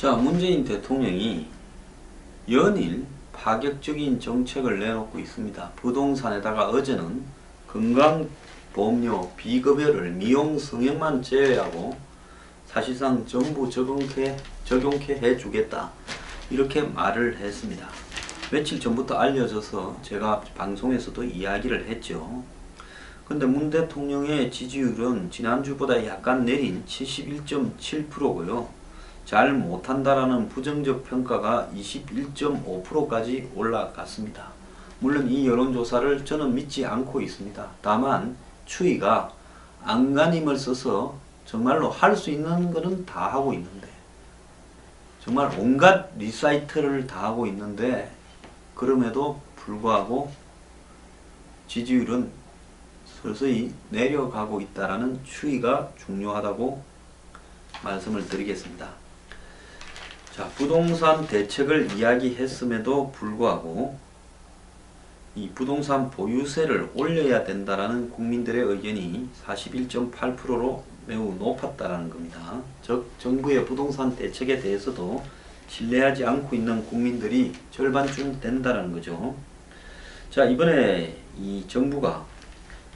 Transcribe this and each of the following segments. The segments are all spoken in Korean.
자, 문재인 대통령이 연일 파격적인 정책을 내놓고 있습니다. 부동산에다가 어제는 건강보험료 비급여를 미용 성형만 제외하고 사실상 전부 적용케 해주겠다, 이렇게 말을 했습니다. 며칠 전부터 알려져서 제가 방송에서도 이야기를 했죠. 근데 문 대통령의 지지율은 지난주보다 약간 내린 71.7%고요. 잘 못한다라는 부정적 평가가 21.5%까지 올라갔습니다. 물론 이 여론조사를 저는 믿지 않고 있습니다. 다만 추이가 안간힘을 써서 정말로 할 수 있는 거는 다 하고 있는데, 정말 온갖 리사이트를 다 하고 있는데, 그럼에도 불구하고 지지율은 서서히 내려가고 있다라는 추이가 중요하다고 말씀을 드리겠습니다. 자, 부동산 대책을 이야기했음에도 불구하고 이 부동산 보유세를 올려야 된다라는 국민들의 의견이 41.8%로 매우 높았다라는 겁니다. 즉 정부의 부동산 대책에 대해서도 신뢰하지 않고 있는 국민들이 절반쯤 된다라는 거죠. 자, 이번에 이 정부가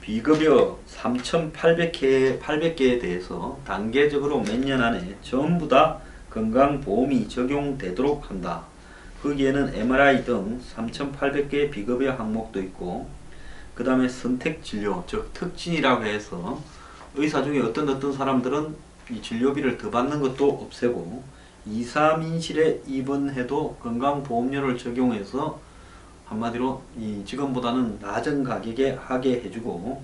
비급여 3,800개에 대해서 단계적으로 몇 년 안에 전부 다 건강보험이 적용되도록 한다. 거기에는 MRI 등 3,800개의 비급여 항목도 있고, 그 다음에 선택진료, 즉 특진이라고 해서 의사 중에 어떤 사람들은 이 진료비를 더 받는 것도 없애고 2, 3인실에 입원해도 건강보험료를 적용해서 한마디로 이 지금보다는 낮은 가격에 하게 해주고,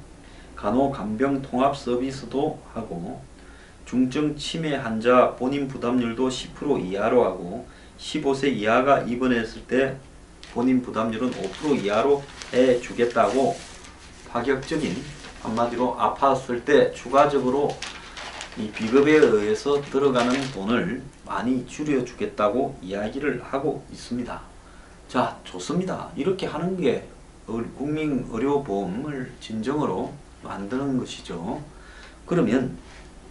간호간병 통합 서비스도 하고, 중증 치매 환자 본인 부담률도 10% 이하로 하고, 15세 이하가 입원했을 때 본인 부담률은 5% 이하로 해주겠다고 파격적인, 한마디로 아팠을 때 추가적으로 이 비급여에 의해서 들어가는 돈을 많이 줄여주겠다고 이야기를 하고 있습니다. 자, 좋습니다. 이렇게 하는 게 국민의료보험을 진정으로 만드는 것이죠. 그러면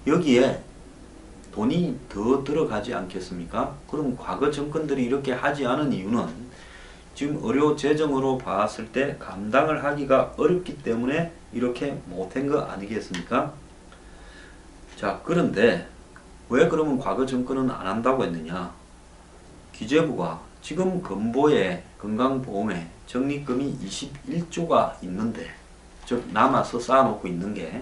여기에 돈이 더 들어가지 않겠습니까? 그럼 과거 정권들이 이렇게 하지 않은 이유는 지금 의료 재정으로 봤을 때 감당을 하기가 어렵기 때문에 이렇게 못한 거 아니겠습니까? 자, 그런데 왜 그러면 과거 정권은 안 한다고 했느냐? 기재부가 지금 건보에 건강보험에 적립금이 21조가 있는데, 즉 남아서 쌓아놓고 있는 게,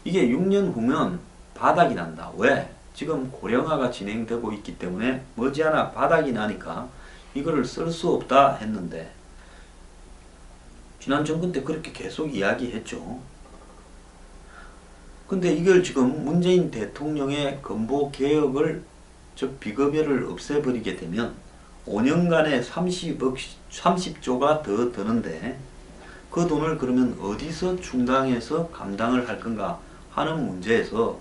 이게 6년 후면 바닥이 난다. 왜? 지금 고령화가 진행되고 있기 때문에 머지않아 바닥이 나니까 이거를 쓸 수 없다 했는데, 지난 정권 때 그렇게 계속 이야기했죠. 근데 이걸 지금 문재인 대통령의 건보 개혁을, 즉 비급여를 없애버리게 되면 5년간에 30조가 더 드는데, 그 돈을 그러면 어디서 충당해서 감당을 할 건가 하는 문제에서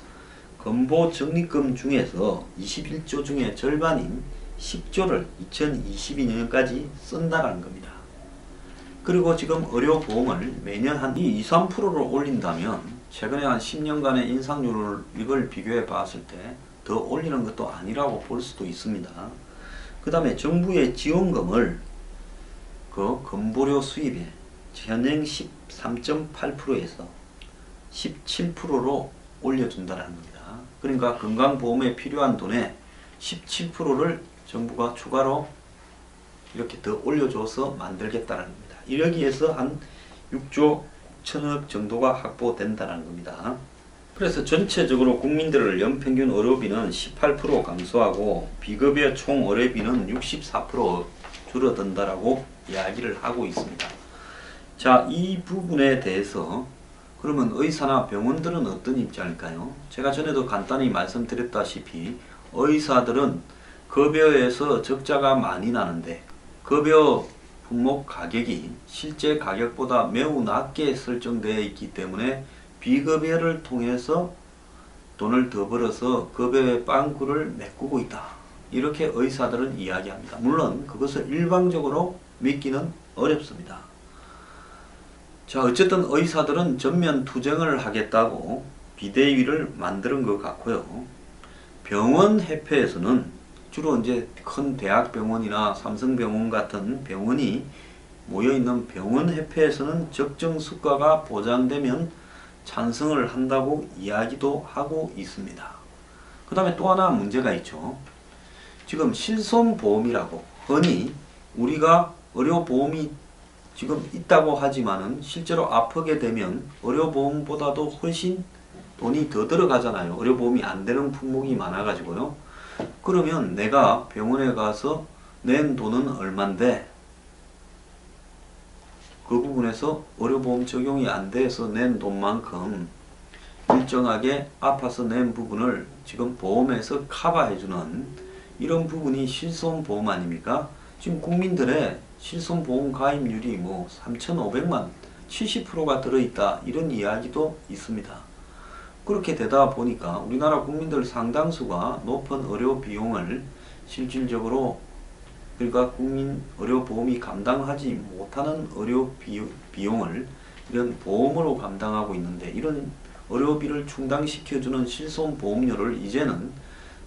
건보 적립금 중에서 21조 중에 절반인 10조를 2022년까지 쓴다라는 겁니다. 그리고 지금 의료보험을 매년 한 2, 3%를 올린다면 최근에 한 10년간의 인상률을 이걸 비교해 봤을 때 더 올리는 것도 아니라고 볼 수도 있습니다. 그 다음에 정부의 지원금을 그 건보료 수입에 현행 13.8%에서 17%로 올려준다는 겁니다. 그러니까 건강보험에 필요한 돈의 17%를 정부가 추가로 이렇게 더 올려줘서 만들겠다는 겁니다. 이러기 위해서 한 6조 1천억 정도가 확보된다는 겁니다. 그래서 전체적으로 국민들을 연평균 의료비는 18% 감소하고 비급여 총 의료비는 64% 줄어든다라고 이야기를 하고 있습니다. 자, 이 부분에 대해서 그러면 의사나 병원들은 어떤 입장일까요? 제가 전에도 간단히 말씀드렸다시피 의사들은 급여에서 적자가 많이 나는데, 급여 품목 가격이 실제 가격보다 매우 낮게 설정되어 있기 때문에 비급여를 통해서 돈을 더 벌어서 급여의 빵꾸를 메꾸고 있다, 이렇게 의사들은 이야기합니다. 물론 그것을 일방적으로 믿기는 어렵습니다. 자, 어쨌든 의사들은 전면 투쟁을 하겠다고 비대위를 만드는 것 같고요. 병원 협회에서는 주로 이제 큰 대학병원이나 삼성병원 같은 병원이 모여있는 병원협회에서는 적정 수가가 보장되면 찬성을 한다고 이야기도 하고 있습니다. 그 다음에 또 하나 문제가 있죠. 지금 실손보험이라고 흔히 우리가 의료보험이 지금 있다고 하지만은 실제로 아프게 되면 의료보험보다도 훨씬 돈이 더 들어가잖아요. 의료보험이 안 되는 품목이 많아가지고요. 그러면 내가 병원에 가서 낸 돈은 얼만데 그 부분에서 의료보험 적용이 안 돼서 낸 돈만큼 일정하게 아파서 낸 부분을 지금 보험에서 커버해주는 이런 부분이 실손보험 아닙니까? 지금 국민들의 실손보험 가입률이 뭐 3,500만 70%가 들어있다 이런 이야기도 있습니다. 그렇게 되다 보니까 우리나라 국민들 상당수가 높은 의료 비용을 실질적으로 그러니까 국민 의료보험이 감당하지 못하는 의료 비용을 이런 보험으로 감당하고 있는데 이런 의료비를 충당시켜주는 실손보험료를 이제는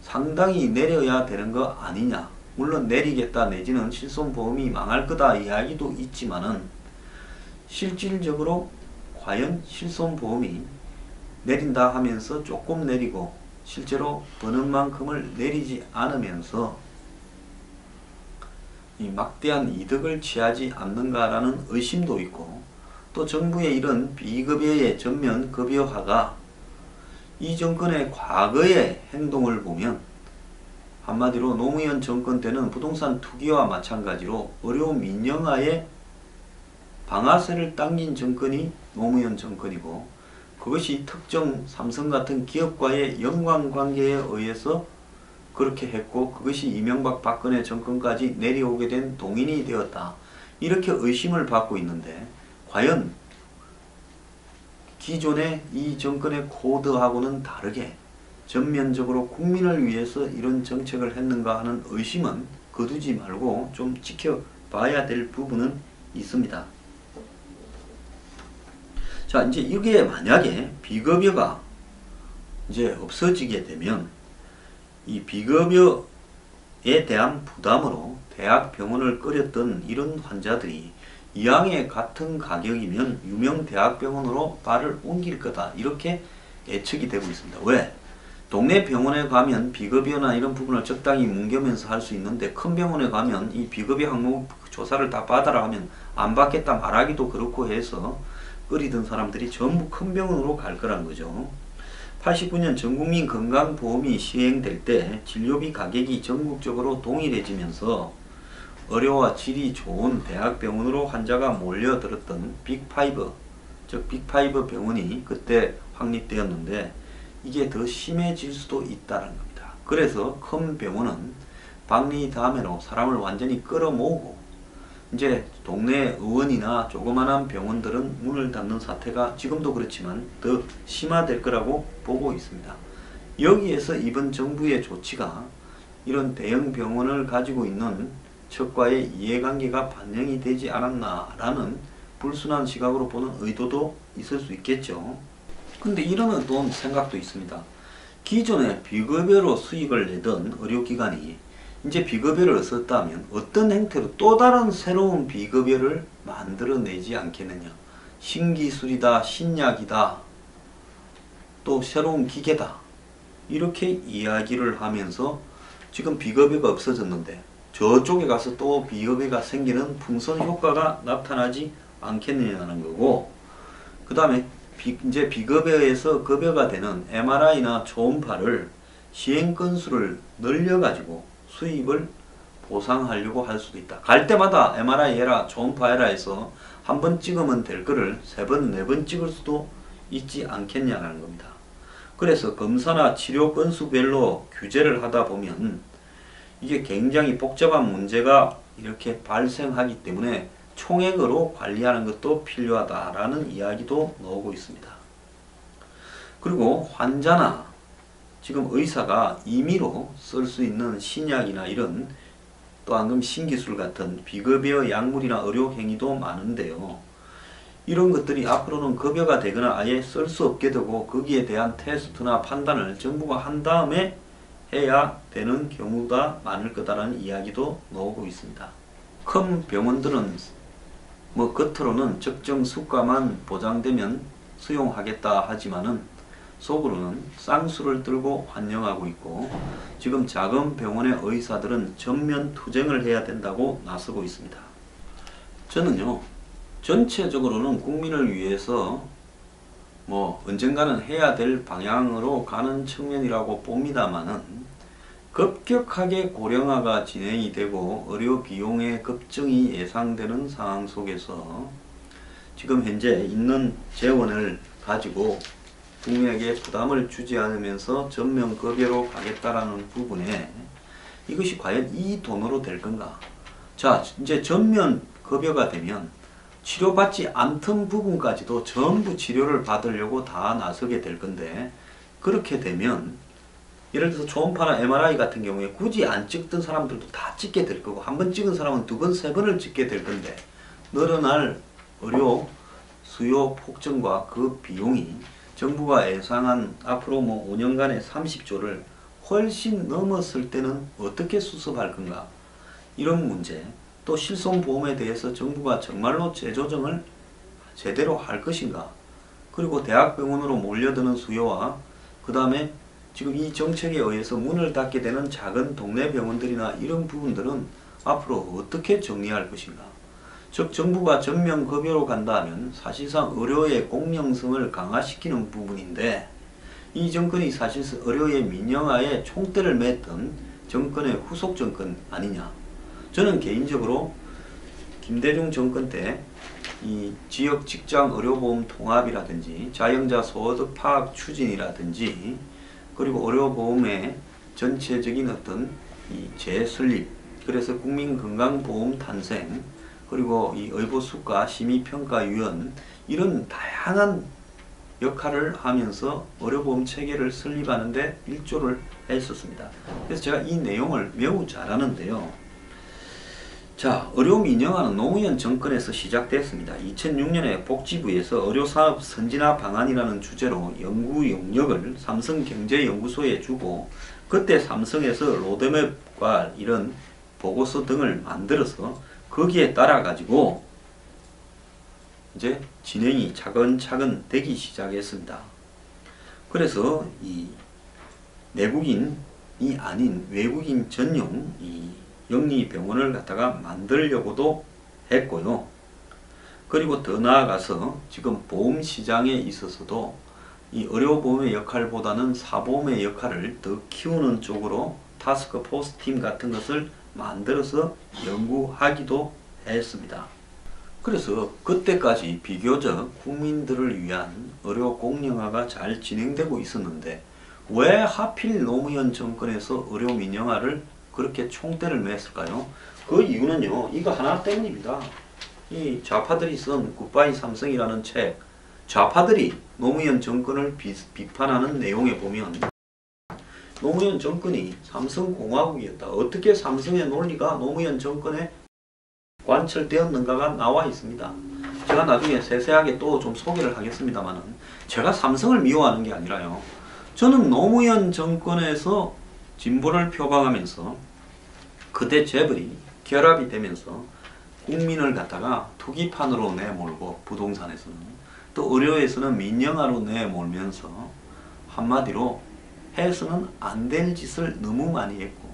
상당히 내려야 되는 거 아니냐. 물론 내리겠다 내지는 실손보험이 망할 거다 이야기도 있지만은 실질적으로 과연 실손보험이 내린다 하면서 조금 내리고 실제로 버는 만큼을 내리지 않으면서 이 막대한 이득을 취하지 않는가라는 의심도 있고 또 정부의 이런 비급여의 전면 급여화가 이 정권의 과거의 행동을 보면 한마디로 노무현 정권 때는 부동산 투기와 마찬가지로 의료 민영화에 방아쇠를 당긴 정권이 노무현 정권이고 그것이 특정 삼성 같은 기업과의 연관관계에 의해서 그렇게 했고 그것이 이명박 박근혜 정권까지 내려오게 된 동인이 되었다. 이렇게 의심을 받고 있는데 과연 기존의 이 정권의 코드하고는 다르게 전면적으로 국민을 위해서 이런 정책을 했는가 하는 의심은 거두지 말고 좀 지켜봐야 될 부분은 있습니다. 자, 이제 이게 만약에 비급여가 이제 없어지게 되면 이 비급여에 대한 부담으로 대학병원을 끓였던 이런 환자들이 이왕에 같은 가격이면 유명 대학병원으로 발을 옮길 거다. 이렇게 예측이 되고 있습니다. 왜? 동네 병원에 가면 비급여나 이런 부분을 적당히 뭉개면서 할 수 있는데 큰 병원에 가면 이 비급여 항목 조사를 다 받아라 하면 안 받겠다 말하기도 그렇고 해서 끓이던 사람들이 전부 큰 병원으로 갈 거란 거죠. 89년 전국민 건강보험이 시행될 때 진료비 가격이 전국적으로 동일해지면서 의료와 질이 좋은 대학병원으로 환자가 몰려들었던 빅5, 즉 빅5 병원이 그때 확립되었는데 이게 더 심해질 수도 있다는 겁니다. 그래서 큰 병원은 박리다매로 사람을 완전히 끌어모으고 이제 동네 의원이나 조그만한 병원들은 문을 닫는 사태가 지금도 그렇지만 더 심화될 거라고 보고 있습니다. 여기에서 이번 정부의 조치가 이런 대형 병원을 가지고 있는 측과의 이해관계가 반영이 되지 않았나라는 불순한 시각으로 보는 의도도 있을 수 있겠죠. 근데 이런 어떤 생각도 있습니다. 기존에 비급여로 수익을 내던 의료기관이 이제 비급여를 썼다면 어떤 형태로 또 다른 새로운 비급여를 만들어내지 않겠느냐. 신기술이다, 신약이다, 또 새로운 기계다. 이렇게 이야기를 하면서 지금 비급여가 없어졌는데 저쪽에 가서 또 비급여가 생기는 풍선 효과가 나타나지 않겠느냐는 거고 그 다음에 이제 비급여에서 급여가 되는 MRI나 초음파를 시행 건수를 늘려가지고 수입을 보상하려고 할 수도 있다. 갈 때마다 MRI 해라, 초음파 해라 해서 한 번 찍으면 될 거를 3번, 4번 찍을 수도 있지 않겠냐는 겁니다. 그래서 검사나 치료 건수별로 규제를 하다 보면 이게 굉장히 복잡한 문제가 이렇게 발생하기 때문에 총액으로 관리하는 것도 필요하다라는 이야기도 나오고 있습니다. 그리고 환자나 지금 의사가 임의로 쓸 수 있는 신약이나 이런 또 방금 신기술 같은 비급여 약물이나 의료행위도 많은데요. 이런 것들이 앞으로는 급여가 되거나 아예 쓸 수 없게 되고 거기에 대한 테스트나 판단을 정부가 한 다음에 해야 되는 경우가 많을 거다라는 이야기도 나오고 있습니다. 큰 병원들은 뭐 겉으로는 적정 수가만 보장되면 수용하겠다 하지만은 속으로는 쌍수를 들고 환영하고 있고, 지금 작은 병원의 의사들은 전면 투쟁을 해야 된다고 나서고 있습니다. 저는요, 전체적으로는 국민을 위해서 뭐 언젠가는 해야 될 방향으로 가는 측면이라고 봅니다만은, 급격하게 고령화가 진행이 되고 의료 비용의 급증이 예상되는 상황 속에서 지금 현재 있는 재원을 가지고 국민에게 부담을 주지 않으면서 전면급여로 가겠다라는 부분에 이것이 과연 이 돈으로 될 건가? 자, 이제 전면급여가 되면 치료받지 않던 부분까지도 전부 치료를 받으려고 다 나서게 될 건데, 그렇게 되면 예를 들어서 초음파나 MRI 같은 경우에 굳이 안 찍던 사람들도 다 찍게 될 거고, 한 번 찍은 사람은 두 번, 세 번을 찍게 될 건데, 늘어날 의료 수요 폭증과 그 비용이 정부가 예상한 앞으로 뭐 5년간의 30조를 훨씬 넘었을 때는 어떻게 수습할 건가? 이런 문제, 또 실손보험에 대해서 정부가 정말로 재조정을 제대로 할 것인가? 그리고 대학병원으로 몰려드는 수요와 그 다음에 지금 이 정책에 의해서 문을 닫게 되는 작은 동네 병원들이나 이런 부분들은 앞으로 어떻게 정리할 것인가? 즉 정부가 전면급여로 간다면 사실상 의료의 공영성을 강화시키는 부분인데, 이 정권이 사실상 의료의 민영화에 총대를 맸던 정권의 후속 정권 아니냐. 저는 개인적으로 김대중 정권 때 이 지역 직장 의료보험 통합이라든지 자영자 소득 파악 추진이라든지 그리고 의료보험의 전체적인 어떤 이 재설립, 그래서 국민건강보험 탄생, 그리고 이 의료수가 심의평가위원, 이런 다양한 역할을 하면서 의료보험 체계를 설립하는 데 일조를 했었습니다. 그래서 제가 이 내용을 매우 잘 아는데요. 자, 의료 민영화는 노무현 정권에서 시작됐습니다. 2006년에 복지부에서 의료사업 선진화 방안이라는 주제로 연구 용역을 삼성경제연구소에 주고, 그때 삼성에서 로드맵과 이런 보고서 등을 만들어서 거기에 따라 가지고 이제 진행이 차근차근 되기 시작했습니다. 그래서 이 내국인이 아닌 외국인 전용 이 영리병원을 갖다가 만들려고도 했고요. 그리고 더 나아가서 지금 보험시장에 있어서도 이 의료보험의 역할보다는 사보험의 역할을 더 키우는 쪽으로 타스크포스 팀 같은 것을 만들어서 연구하기도 했습니다. 그래서 그때까지 비교적 국민들을 위한 의료 공영화가 잘 진행되고 있었는데, 왜 하필 노무현 정권에서 의료 민영화를 그렇게 총대를 맸을까요? 그 이유는요, 이거 하나 때문입니다. 이 좌파들이 쓴 굿바이 삼성이라는 책, 좌파들이 노무현 정권을 비판하는 내용에 보면 노무현 정권이 삼성공화국이었다. 어떻게 삼성의 논리가 노무현 정권에 관철되었는가가 나와 있습니다. 제가 나중에 세세하게 또 좀 소개를 하겠습니다만은, 제가 삼성을 미워하는 게 아니라요, 저는 노무현 정권에서 진보를 표방하면서 그대 재벌이 결합이 되면서 국민을 갖다가 투기판으로 내몰고, 부동산에서는 또 의료에서는 민영화로 내몰면서 한마디로 해서는 안 될 짓을 너무 많이 했고,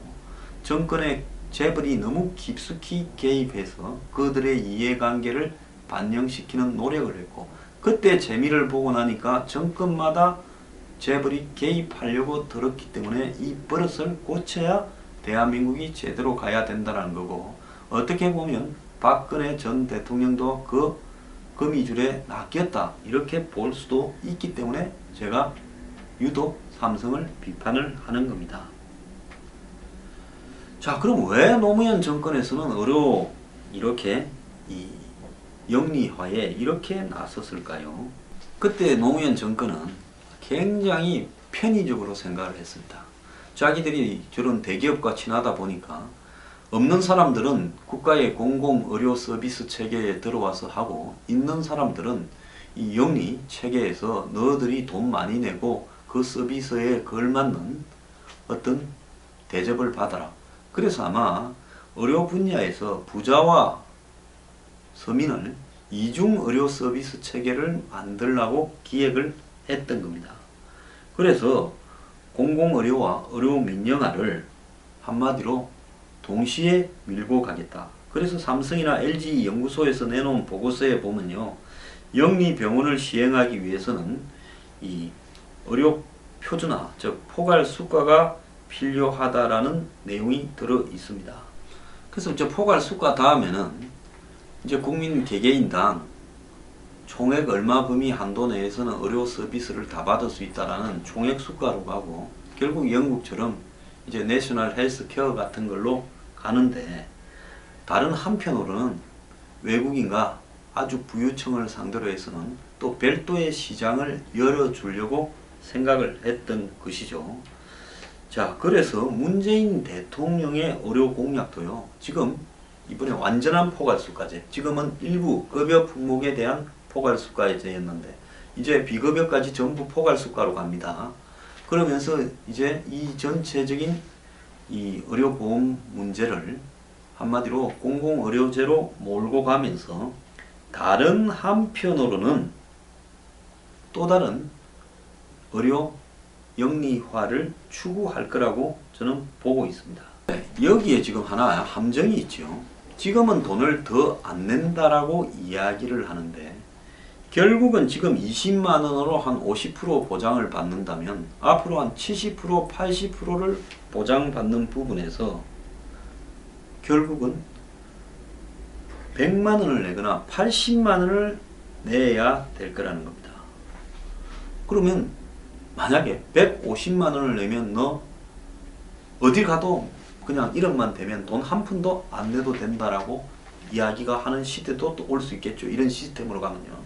정권의 재벌이 너무 깊숙이 개입해서 그들의 이해관계를 반영시키는 노력을 했고, 그때 재미를 보고 나니까 정권마다 재벌이 개입하려고 들었기 때문에 이 버릇을 고쳐야 대한민국이 제대로 가야 된다는 거고, 어떻게 보면 박근혜 전 대통령도 그 거미줄에 낚였다, 이렇게 볼 수도 있기 때문에 제가 유독 삼성을 비판을 하는 겁니다. 자, 그럼 왜 노무현 정권에서는 의료 이렇게 이 영리화에 이렇게 나섰을까요? 그때 노무현 정권은 굉장히 편의적으로 생각을 했습니다. 자기들이 저런 대기업과 친하다 보니까 없는 사람들은 국가의 공공의료 서비스 체계에 들어와서 하고, 있는 사람들은 이 영리 체계에서 너희들이 돈 많이 내고 그 서비스에 걸맞는 어떤 대접을 받아라. 그래서 아마 의료 분야에서 부자와 서민을 이중 의료 서비스 체계를 만들라고 기획을 했던 겁니다. 그래서 공공의료와 의료 민영화를 한마디로 동시에 밀고 가겠다. 그래서 삼성이나 LG 연구소에서 내놓은 보고서에 보면요, 영리병원을 시행하기 위해서는 이 의료 표준화, 즉 포괄 수가가 필요하다라는 내용이 들어 있습니다. 그래서 이제 포괄 수가 다음에는 이제 국민 개개인당 총액 얼마 범위 한도 내에서는 의료 서비스를 다 받을 수 있다라는 총액 수가로 가고, 결국 영국처럼 이제 내셔널 헬스 케어 같은 걸로 가는데, 다른 한편으로는 외국인과 아주 부유층을 상대로 해서는 또 별도의 시장을 열어주려고 생각을 했던 것이죠. 자, 그래서 문재인 대통령의 의료 공약도요, 지금 이번에 완전한 포괄수가제, 지금은 일부 급여 품목에 대한 포괄수가제였는데 이제 비급여까지 전부 포괄수가로 갑니다. 그러면서 이제 이 전체적인 이 의료보험 문제를 한마디로 공공의료제로 몰고 가면서 다른 한편으로는 또 다른 의료 영리화를 추구할 거라고 저는 보고 있습니다. 여기에 지금 하나 함정이 있죠. 지금은 돈을 더 안 낸다라고 이야기를 하는데, 결국은 지금 20만 원으로 한 50% 보장을 받는다면 앞으로 한 70%, 80%를 보장받는 부분에서 결국은 100만 원을 내거나 80만 원을 내야 될 거라는 겁니다. 그러면 만약에 150만 원을 내면 너 어딜 가도 그냥 1억만 되면 돈 한 푼도 안 내도 된다라고 이야기가 하는 시대도 또 올 수 있겠죠. 이런 시스템으로 가면요.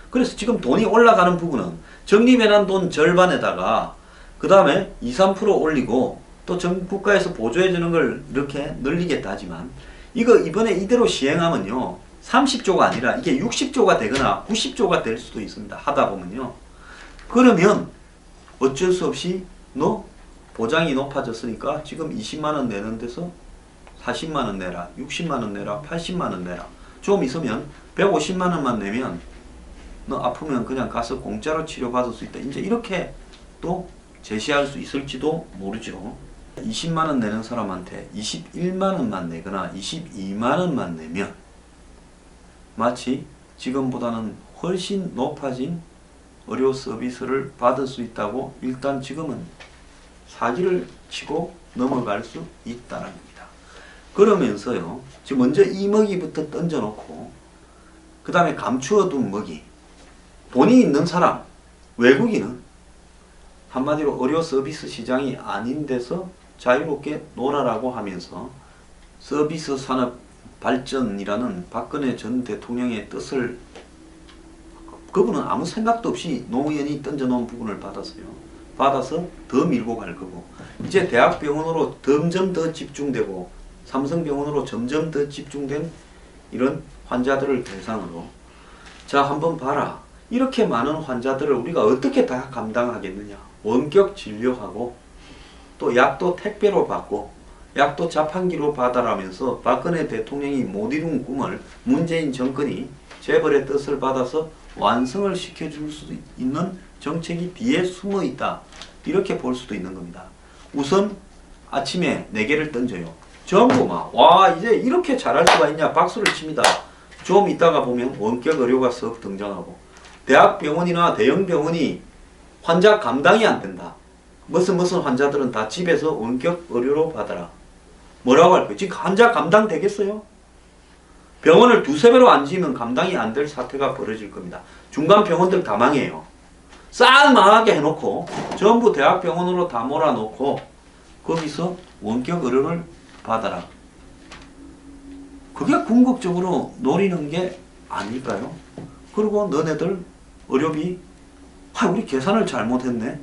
그래서 지금 돈이 올라가는 부분은 적립해놓은 돈 절반에다가 그 다음에 2, 3% 올리고 또 국가에서 보조해주는 걸 이렇게 늘리겠다 하지만, 이거 이번에 이대로 시행하면요 30조가 아니라 이게 60조가 되거나 90조가 될 수도 있습니다. 하다 보면요. 그러면 어쩔 수 없이 너 보장이 높아졌으니까 지금 20만원 내는 데서 40만원 내라, 60만원 내라, 80만원 내라. 좀 있으면 150만원만 내면 너 아프면 그냥 가서 공짜로 치료받을 수 있다. 이제 이렇게 또 제시할 수 있을지도 모르죠. 20만원 내는 사람한테 21만원만 내거나 22만원만 내면 마치 지금보다는 훨씬 높아진 의료 서비스를 받을 수 있다고 일단 지금은 사기를 치고 넘어갈 수 있다는 겁니다. 그러면서요, 지금 먼저 이 먹이부터 던져놓고 그 다음에 감추어둔 먹이, 돈이 있는 사람, 외국인은 한마디로 의료 서비스 시장이 아닌 데서 자유롭게 놀아라고 하면서 서비스 산업 발전이라는 박근혜 전 대통령의 뜻을 그분은 아무 생각도 없이 노무현이 던져놓은 부분을 받아서 더 밀고 갈 거고, 이제 대학병원으로 점점 더 집중되고 삼성병원으로 점점 더 집중된 이런 환자들을 대상으로, 자 한번 봐라, 이렇게 많은 환자들을 우리가 어떻게 다 감당하겠느냐. 원격 진료하고 또 약도 택배로 받고 약도 자판기로 받아라면서 박근혜 대통령이 못 이룬 꿈을 문재인 정권이 재벌의 뜻을 받아서 완성을 시켜줄 수 있는 정책이 뒤에 숨어 있다. 이렇게 볼 수도 있는 겁니다. 우선 아침에 4개를 던져요. 전부 막 와 이제 이렇게 잘할 수가 있냐 박수를 칩니다. 좀 이따가 보면 원격 의료가 썩 등장하고, 대학병원이나 대형병원이 환자 감당이 안 된다. 무슨 환자들은 다 집에서 원격 의료로 받아라. 뭐라고 할 거예요? 지금 환자 감당 되겠어요? 병원을 2~3배로 안 지으면 감당이 안 될 사태가 벌어질 겁니다. 중간 병원들 다 망해요. 싹 망하게 해놓고 전부 대학병원으로 다 몰아놓고 거기서 원격 의료를 받아라. 그게 궁극적으로 노리는 게 아닐까요? 그리고 너네들 의료비, 우리 계산을 잘못했네.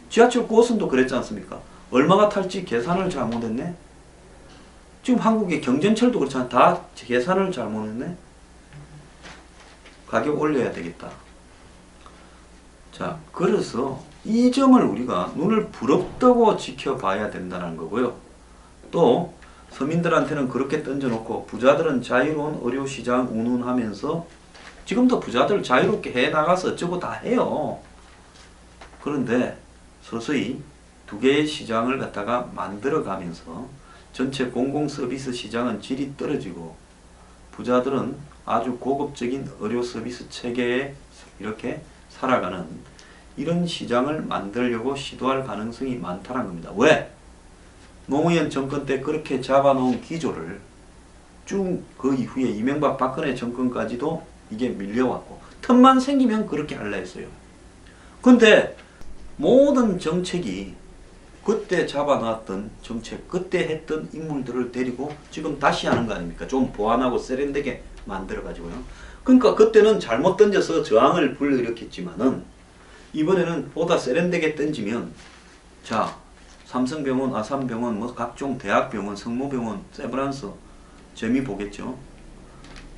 지하철 9호선도 그랬지 않습니까? 얼마가 탈지 계산을 잘못했네. 지금 한국의 경전철도 그렇잖아. 다 계산을 잘못했네. 가격 올려야 되겠다. 자, 그래서 이 점을 우리가 눈을 부릅뜨고 지켜봐야 된다는 거고요. 또 서민들한테는 그렇게 던져놓고 부자들은 자유로운 의료시장 운운하면서 지금도 부자들 자유롭게 해나가서 어쩌고 다 해요. 그런데 서서히 두 개의 시장을 갖다가 만들어가면서 전체 공공서비스 시장은 질이 떨어지고 부자들은 아주 고급적인 의료 서비스 체계에 이렇게 살아가는 이런 시장을 만들려고 시도할 가능성이 많다는 겁니다. 왜? 노무현 정권 때 그렇게 잡아놓은 기조를 쭉 그 이후에 이명박 박근혜 정권까지도 이게 밀려왔고 틈만 생기면 그렇게 하려 했어요. 근데 모든 정책이 그때 잡아놨던 정책, 그때 했던 인물들을 데리고 지금 다시 하는 거 아닙니까? 좀 보완하고 세련되게 만들어가지고요. 그러니까 그때는 잘못 던져서 저항을 불러일으켰지만은 이번에는 보다 세련되게 던지면 자, 삼성병원, 아산병원, 뭐 각종 대학병원, 성모병원, 세브란스 재미 보겠죠.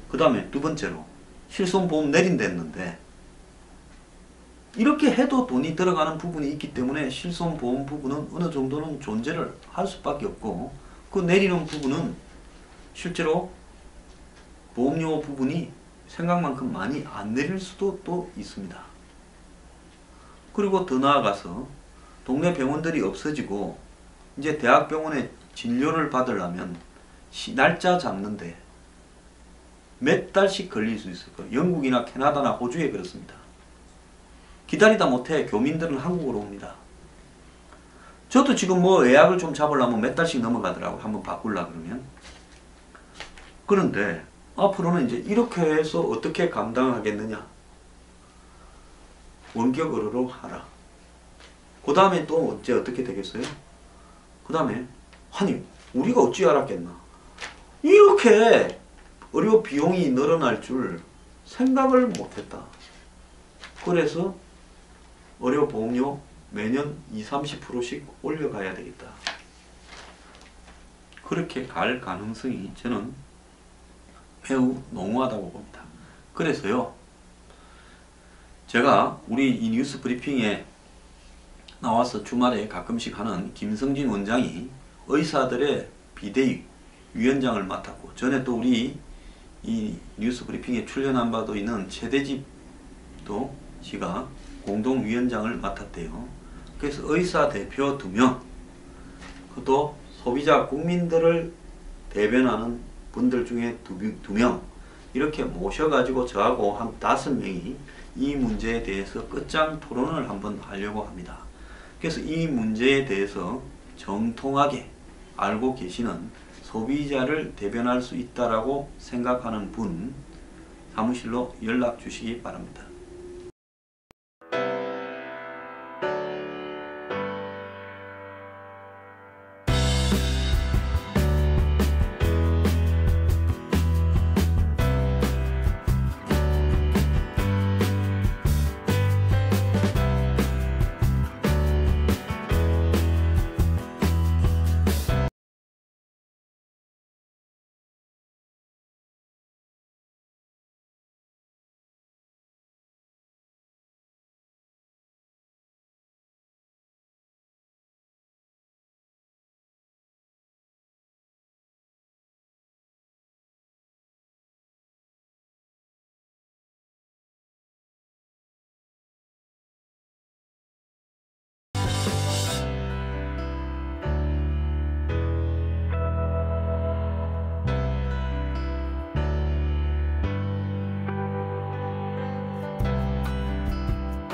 그 다음에 두 번째로 실손보험 내린댔는데 이렇게 해도 돈이 들어가는 부분이 있기 때문에 실손보험 부분은 어느 정도는 존재를 할 수밖에 없고 그 내리는 부분은 실제로 보험료 부분이 생각만큼 많이 안 내릴 수도 또 있습니다. 그리고 더 나아가서 동네 병원들이 없어지고 이제 대학병원에 진료를 받으려면 날짜 잡는데 몇 달씩 걸릴 수 있을 거예요. 영국이나 캐나다나 호주에 그렇습니다. 기다리다 못해 교민들은 한국으로 옵니다. 저도 지금 뭐 예약을 좀 잡으려면 몇 달씩 넘어가더라고요. 한번 바꾸려고 그러면. 그런데 앞으로는 이제 이렇게 해서 어떻게 감당하겠느냐. 원격 의료로 하라. 그 다음에 또 이제 어떻게 되겠어요? 그 다음에 아니 우리가 어찌 알았겠나. 이렇게 의료 비용이 늘어날 줄 생각을 못했다. 그래서 의료보험료 매년 20-30%씩 올려가야 되겠다. 그렇게 갈 가능성이 저는 매우 농후하다고 봅니다. 그래서요, 제가 우리 이 뉴스 브리핑에 나와서 주말에 가끔씩 하는 김성진 원장이 의사들의 비대위 위원장을 맡았고, 전에 또 우리 이 뉴스 브리핑에 출연한 바도 있는 최대집도 씨가 공동위원장을 맡았대요. 그래서 의사 대표 2명, 그것도 소비자 국민들을 대변하는 분들 중에 2명 이렇게 모셔가지고 저하고 한 5명이 이 문제에 대해서 끝장 토론을 한번 하려고 합니다. 그래서 이 문제에 대해서 정통하게 알고 계시는 소비자를 대변할 수 있다라고 생각하는 분 사무실로 연락 주시기 바랍니다.